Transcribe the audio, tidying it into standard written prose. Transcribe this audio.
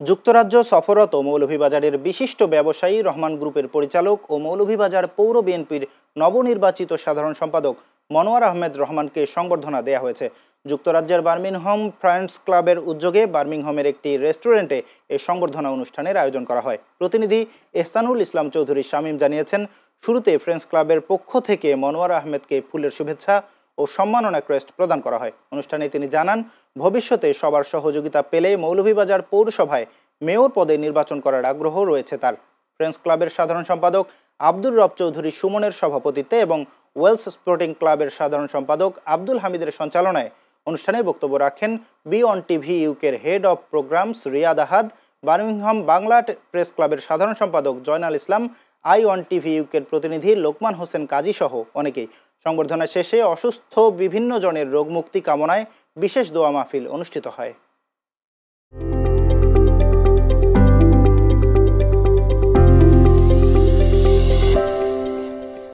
যুক্তরাজ্য সফররত মৌলভীবাজারের বিশিষ্ট ব্যবসায়ী রহমান গ্রুপের পরিচালক ও মৌলভীবাজার পৌর বিএনপির নবনির্বাচিত সাধারণ সম্পাদক মনোয়ার আহমেদ রহমানকে সংবর্ধনা দেয়া হয়েছে। যুক্তরাজ্যের বার্মিংহাম ফ্রেন্ডস ক্লাবের উদ্যোগে বার্মিংহামের একটি রেস্টুরেন্টে এই সংবর্ধনা অনুষ্ঠানের আয়োজন করা হয়। প্রতিনিধি এহসানুল ইসলাম চৌধুরী শামীম জানিয়েছেন, শুরুতে ফ্রেন্ডস ক্লাবের পক্ষ থেকে মনোয়ার আহমেদকে ফুলের শুভেচ্ছা ও সম্মাননা ক্রেস্ট প্রদান করা হয়। অনুষ্ঠানে তিনি জানান, ভবিষ্যতে সবার সহযোগিতা পেলে মৌলভীবাজার পৌরসভায় মেয়র পদে নির্বাচন করার আগ্রহ রয়েছে তার। ফ্রেন্ডস ক্লাবের সাধারণ সম্পাদক আব্দুর রব চৌধুরী সুমনের সভাপতিত্বে এবং ওয়েলস স্পোর্টিং ক্লাবের সাধারণ সম্পাদক আব্দুল হামিদের সঞ্চালনায় অনুষ্ঠানে বক্তব্য রাখেন বিয়ন্ড টিভি ইউকের head of programs Riyad Ahad, Birmingham Bangla press ক্লাবের সাধারণ সম্পাদক জয়নাল ইসলাম, আই1 টিভি ইউকের প্রতিনিধি লোকমান হোসেন কাজী সহ অনেকেই। সংবর্ধনা শেষে অসুস্থ বিভিন্ন জনের রোগমুক্তি কামনায় বিশেষ দোয়া মাহফিল অনুষ্ঠিত হয়।